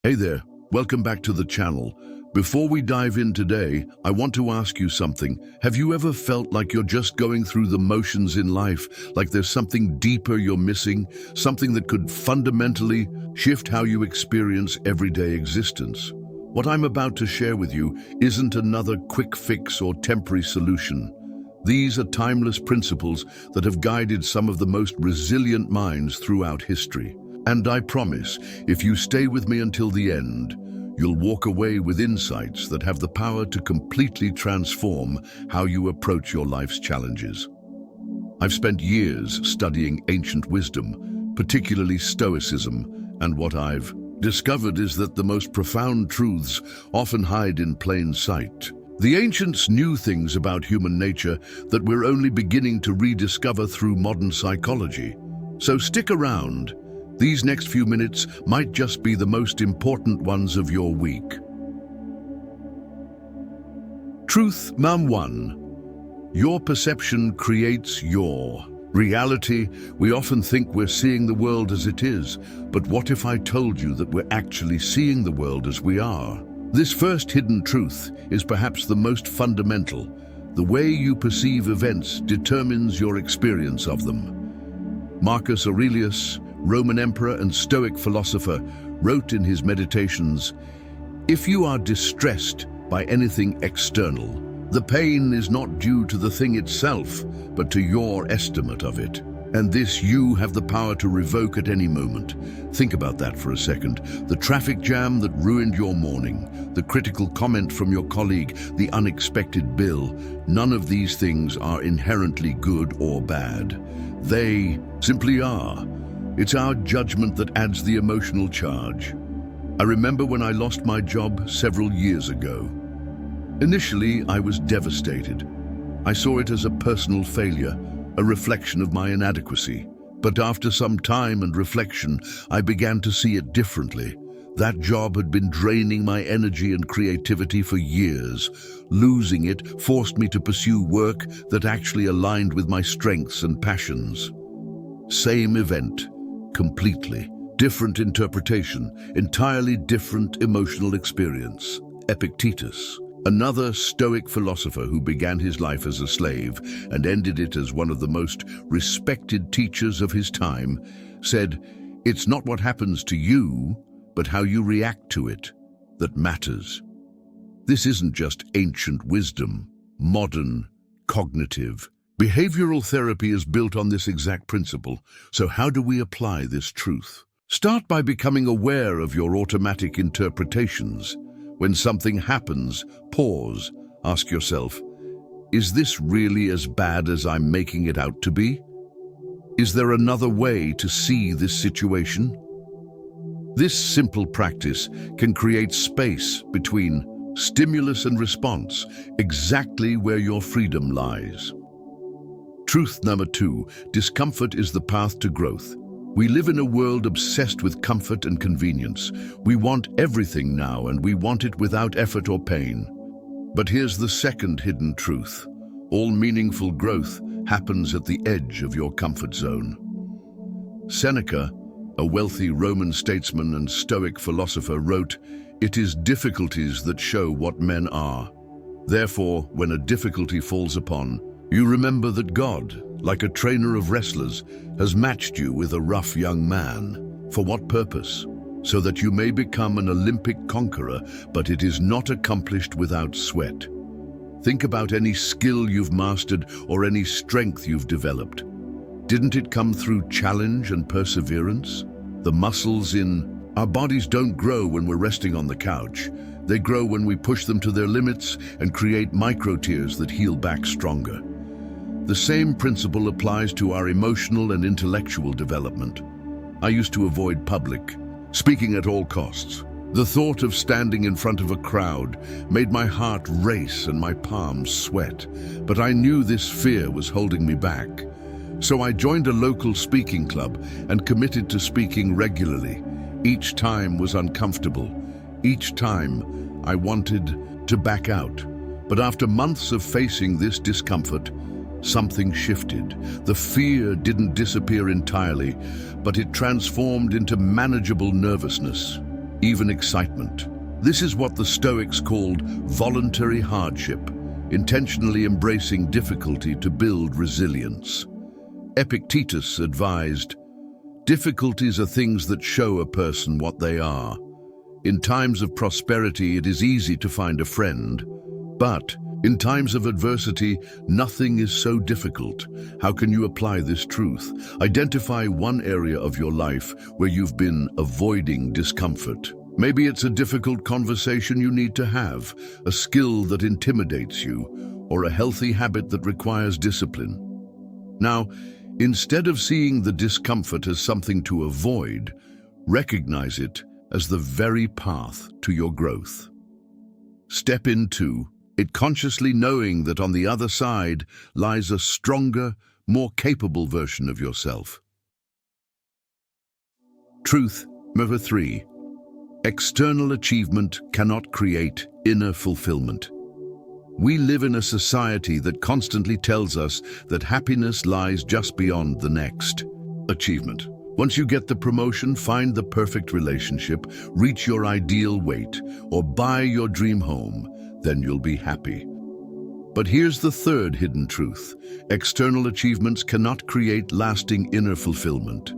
Hey there, welcome back to the channel. Before we dive in today, I want to ask you something. Have you ever felt like you're just going through the motions in life, like there's something deeper you're missing, something that could fundamentally shift how you experience everyday existence? What I'm about to share with you isn't another quick fix or temporary solution. These are timeless principles that have guided some of the most resilient minds throughout history. And I promise, if you stay with me until the end, you'll walk away with insights that have the power to completely transform how you approach your life's challenges. I've spent years studying ancient wisdom, particularly Stoicism, and what I've discovered is that the most profound truths often hide in plain sight. The ancients knew things about human nature that we're only beginning to rediscover through modern psychology. So stick around. These next few minutes might just be the most important ones of your week. Truth number 1. Your perception creates your reality. We often think we're seeing the world as it is, but what if I told you that we're actually seeing the world as we are? This first hidden truth is perhaps the most fundamental. The way you perceive events determines your experience of them. Marcus Aurelius, Roman emperor and Stoic philosopher, wrote in his Meditations, "If you are distressed by anything external, the pain is not due to the thing itself, but to your estimate of it. And this you have the power to revoke at any moment." Think about that for a second. The traffic jam that ruined your morning, the critical comment from your colleague, the unexpected bill, none of these things are inherently good or bad. They simply are. It's our judgment that adds the emotional charge. I remember when I lost my job several years ago. Initially, I was devastated. I saw it as a personal failure, a reflection of my inadequacy. But after some time and reflection, I began to see it differently. That job had been draining my energy and creativity for years. Losing it forced me to pursue work that actually aligned with my strengths and passions. Same event. Completely different interpretation, entirely different emotional experience. Epictetus, another Stoic philosopher who began his life as a slave and ended it as one of the most respected teachers of his time, said, "It's not what happens to you, but how you react to it that matters." This isn't just ancient wisdom, modern, cognitive. Behavioral therapy is built on this exact principle. So how do we apply this truth? Start by becoming aware of your automatic interpretations. When something happens, pause, ask yourself, is this really as bad as I'm making it out to be? Is there another way to see this situation? This simple practice can create space between stimulus and response, exactly where your freedom lies. Truth number 2, discomfort is the path to growth. We live in a world obsessed with comfort and convenience. We want everything now, and we want it without effort or pain. But here's the second hidden truth. All meaningful growth happens at the edge of your comfort zone. Seneca, a wealthy Roman statesman and Stoic philosopher, wrote, "It is difficulties that show what men are. Therefore, when a difficulty falls upon, you remember that God, like a trainer of wrestlers, has matched you with a rough young man. For what purpose? So that you may become an Olympic conqueror, but it is not accomplished without sweat." Think about any skill you've mastered or any strength you've developed. Didn't it come through challenge and perseverance? The muscles in our bodies don't grow when we're resting on the couch. They grow when we push them to their limits and create micro-tears that heal back stronger. The same principle applies to our emotional and intellectual development. I used to avoid public speaking at all costs. The thought of standing in front of a crowd made my heart race and my palms sweat. But I knew this fear was holding me back. So I joined a local speaking club and committed to speaking regularly. Each time was uncomfortable. Each time I wanted to back out. But after months of facing this discomfort, something shifted. The fear didn't disappear entirely, but it transformed into manageable nervousness. even excitement. This is what the Stoics called voluntary hardship, intentionally embracing difficulty to build resilience. Epictetus advised, "Difficulties are things that show a person what they are. In times of prosperity, it is easy to find a friend, but in times of adversity, nothing is so difficult." How can you apply this truth? Identify one area of your life where you've been avoiding discomfort. Maybe it's a difficult conversation you need to have, a skill that intimidates you, or a healthy habit that requires discipline. Now, instead of seeing the discomfort as something to avoid, recognize it as the very path to your growth. Step into it consciously knowing that on the other side lies a stronger, more capable version of yourself. Truth number 3. External achievement cannot create inner fulfillment. We live in a society that constantly tells us that happiness lies just beyond the next achievement. Once you get the promotion, find the perfect relationship, reach your ideal weight, or buy your dream home, then you'll be happy. But here's the third hidden truth. External achievements cannot create lasting inner fulfillment.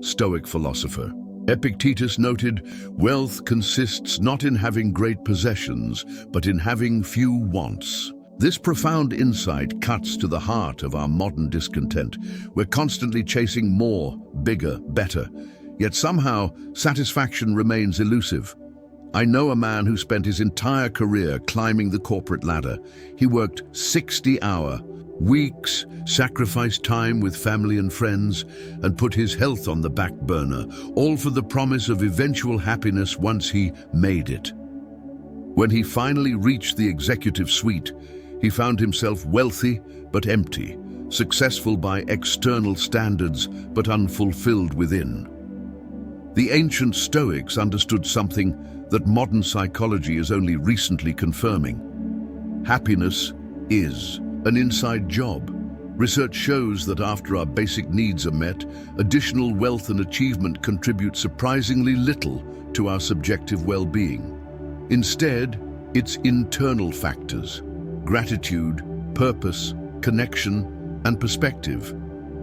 Stoic philosopher Epictetus noted, "Wealth consists not in having great possessions, but in having few wants." This profound insight cuts to the heart of our modern discontent. We're constantly chasing more, bigger, better, yet somehow satisfaction remains elusive. I know a man who spent his entire career climbing the corporate ladder. He worked 60-hour weeks, sacrificed time with family and friends, and put his health on the back burner, all for the promise of eventual happiness once he made it. When he finally reached the executive suite, he found himself wealthy but empty, successful by external standards but unfulfilled within. The ancient Stoics understood something that modern psychology is only recently confirming. Happiness is an inside job. Research shows that after our basic needs are met, additional wealth and achievement contribute surprisingly little to our subjective well-being. Instead, it's internal factors, gratitude, purpose, connection, and perspective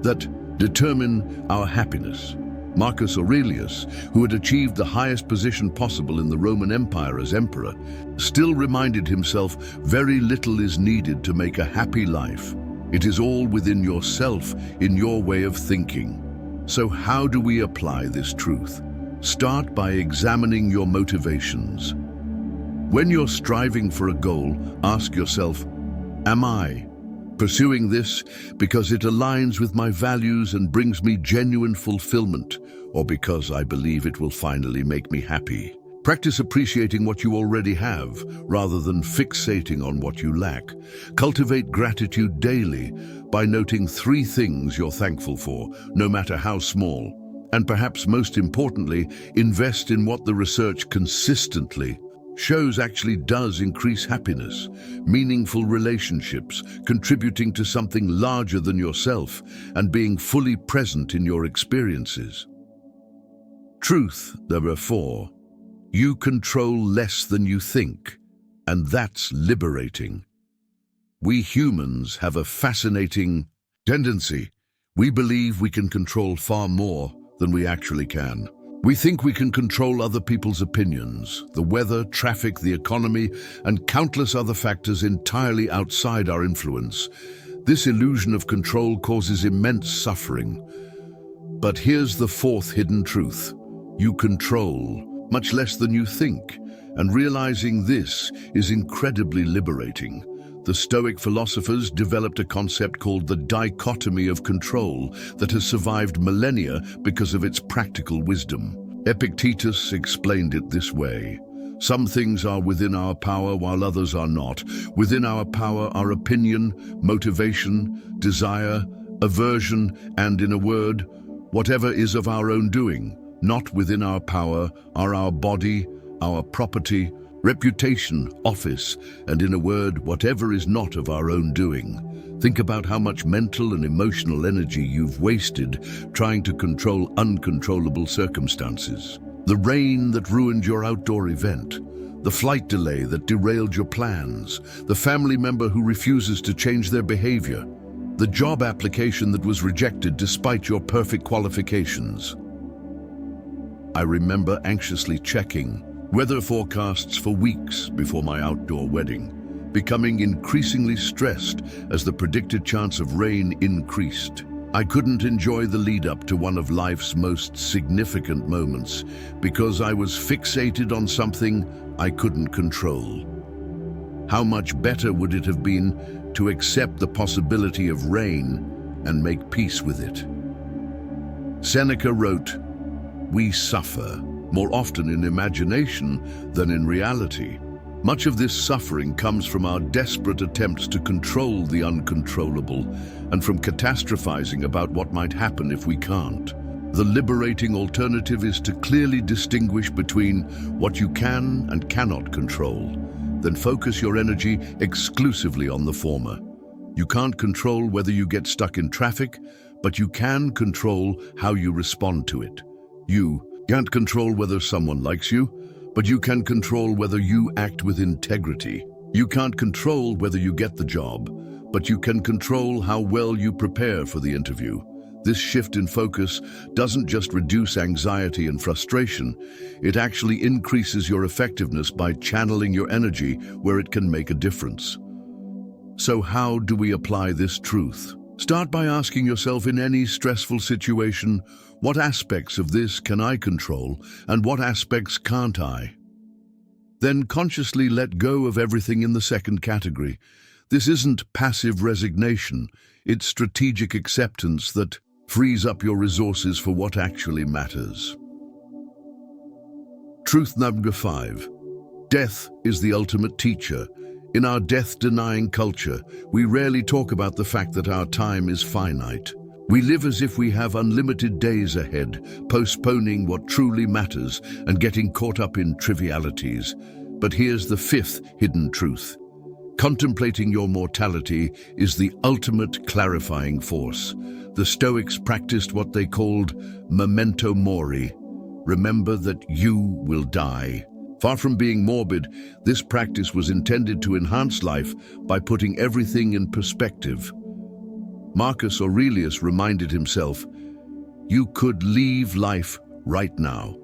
that determine our happiness. Marcus Aurelius, who had achieved the highest position possible in the Roman Empire as emperor, still reminded himself very little is needed to make a happy life. It is all within yourself, in your way of thinking. So how do we apply this truth? Start by examining your motivations. When you're striving for a goal, ask yourself, am I pursuing this because it aligns with my values and brings me genuine fulfillment, or because I believe it will finally make me happy? Practice appreciating what you already have, rather than fixating on what you lack. Cultivate gratitude daily by noting 3 things you're thankful for, no matter how small. And perhaps most importantly, invest in what the research consistently shows actually does increase happiness, meaningful relationships, contributing to something larger than yourself, and being fully present in your experiences. Truth number 4. You control less than you think, and that's liberating. We humans have a fascinating tendency. We believe we can control far more than we actually can. We think we can control other people's opinions, the weather, traffic, the economy, and countless other factors entirely outside our influence. This illusion of control causes immense suffering. But here's the 4th hidden truth. You control much less than you think, and realizing this is incredibly liberating. The Stoic philosophers developed a concept called the dichotomy of control that has survived millennia because of its practical wisdom. Epictetus explained it this way. Some things are within our power while others are not. Within our power are opinion, motivation, desire, aversion, and in a word, whatever is of our own doing. Not within our power are our body, our property, reputation, office, and in a word, whatever is not of our own doing. Think about how much mental and emotional energy you've wasted trying to control uncontrollable circumstances. The rain that ruined your outdoor event, the flight delay that derailed your plans, the family member who refuses to change their behavior, the job application that was rejected despite your perfect qualifications. I remember anxiously checking weather forecasts for weeks before my outdoor wedding, becoming increasingly stressed as the predicted chance of rain increased. I couldn't enjoy the lead-up to one of life's most significant moments because I was fixated on something I couldn't control. How much better would it have been to accept the possibility of rain and make peace with it? Seneca wrote, "We suffer more often in imagination than in reality." Much of this suffering comes from our desperate attempts to control the uncontrollable and from catastrophizing about what might happen if we can't. The liberating alternative is to clearly distinguish between what you can and cannot control. Then focus your energy exclusively on the former. You can't control whether you get stuck in traffic, but you can control how you respond to it. You can't control whether someone likes you, but you can control whether you act with integrity. You can't control whether you get the job, but you can control how well you prepare for the interview. This shift in focus doesn't just reduce anxiety and frustration, it actually increases your effectiveness by channeling your energy where it can make a difference. So how do we apply this truth? Start by asking yourself, in any stressful situation, what aspects of this can I control and what aspects can't I? Then consciously let go of everything in the second category. This isn't passive resignation, it's strategic acceptance that frees up your resources for what actually matters. Truth number 5. Death is the ultimate teacher. In our death-denying culture, we rarely talk about the fact that our time is finite. We live as if we have unlimited days ahead, postponing what truly matters and getting caught up in trivialities. But here's the 5th hidden truth. Contemplating your mortality is the ultimate clarifying force. The Stoics practiced what they called memento mori. Remember that you will die. Far from being morbid, this practice was intended to enhance life by putting everything in perspective. Marcus Aurelius reminded himself, "You could leave life right now.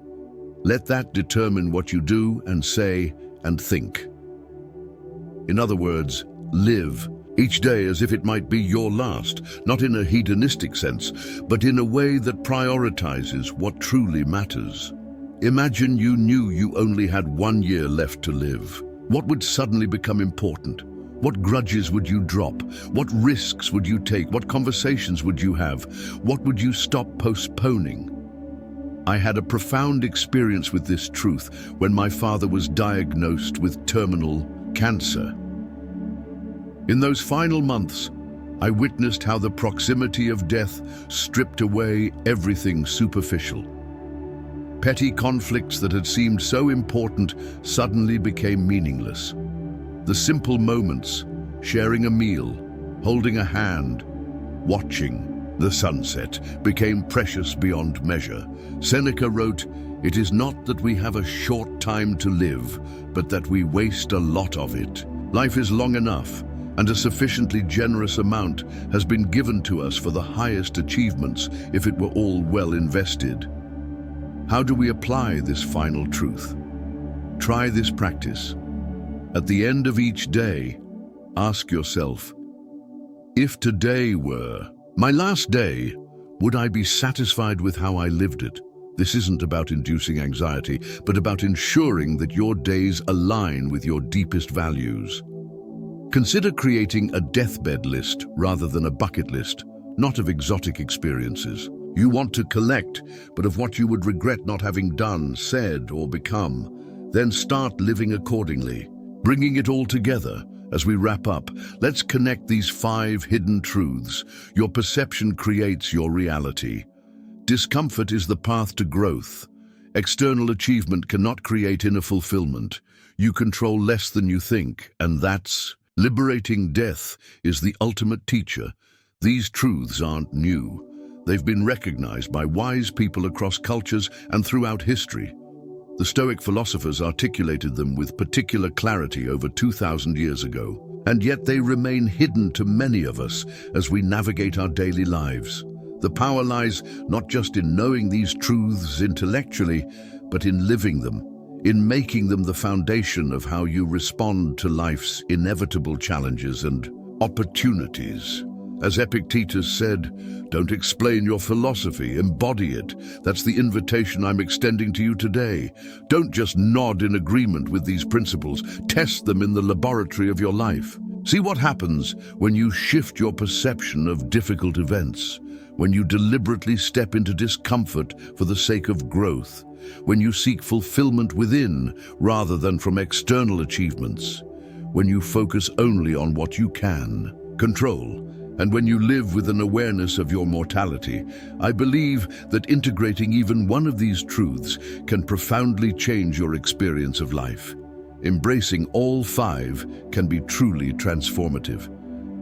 Let that determine what you do and say and think." In other words, live each day as if it might be your last, not in a hedonistic sense, but in a way that prioritizes what truly matters. Imagine you knew you only had 1 year left to live. What would suddenly become important? What grudges would you drop? What risks would you take? What conversations would you have? What would you stop postponing? I had a profound experience with this truth when my father was diagnosed with terminal cancer. In those final months, I witnessed how the proximity of death stripped away everything superficial. Petty conflicts that had seemed so important suddenly became meaningless. The simple moments, sharing a meal, holding a hand, watching the sunset, became precious beyond measure. Seneca wrote, "It is not that we have a short time to live, but that we waste a lot of it." Life is long enough, and a sufficiently generous amount has been given to us for the highest achievements if it were all well invested. How do we apply this final truth? Try this practice. At the end of each day, ask yourself, if today were my last day, would I be satisfied with how I lived it? This isn't about inducing anxiety, but about ensuring that your days align with your deepest values. Consider creating a deathbed list rather than a bucket list, not of exotic experiences you want to collect, but of what you would regret not having done, said, or become. Then start living accordingly. Bringing it all together, as we wrap up, let's connect these 5 hidden truths. Your perception creates your reality. Discomfort is the path to growth. External achievement cannot create inner fulfillment. You control less than you think, and that's liberating. Death is the ultimate teacher. These truths aren't new. They've been recognized by wise people across cultures and throughout history. The Stoic philosophers articulated them with particular clarity over 2,000 years ago, and yet they remain hidden to many of us as we navigate our daily lives. The power lies not just in knowing these truths intellectually, but in living them, in making them the foundation of how you respond to life's inevitable challenges and opportunities. As Epictetus said, don't explain your philosophy, embody it. That's the invitation I'm extending to you today. Don't just nod in agreement with these principles, test them in the laboratory of your life. See what happens when you shift your perception of difficult events, when you deliberately step into discomfort for the sake of growth, when you seek fulfillment within rather than from external achievements, when you focus only on what you can control, and when you live with an awareness of your mortality. I believe that integrating even one of these truths can profoundly change your experience of life. Embracing all five can be truly transformative.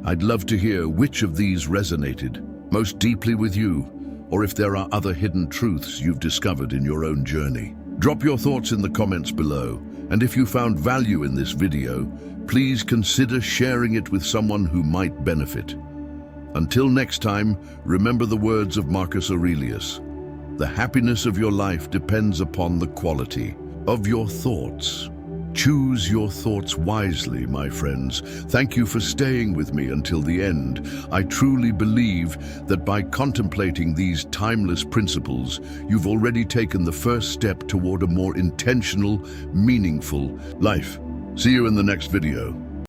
I'd love to hear which of these resonated most deeply with you, or if there are other hidden truths you've discovered in your own journey. Drop your thoughts in the comments below, and if you found value in this video, please consider sharing it with someone who might benefit. Until next time, remember the words of Marcus Aurelius. The happiness of your life depends upon the quality of your thoughts. Choose your thoughts wisely, my friends. Thank you for staying with me until the end. I truly believe that by contemplating these timeless principles, you've already taken the first step toward a more intentional, meaningful life. See you in the next video.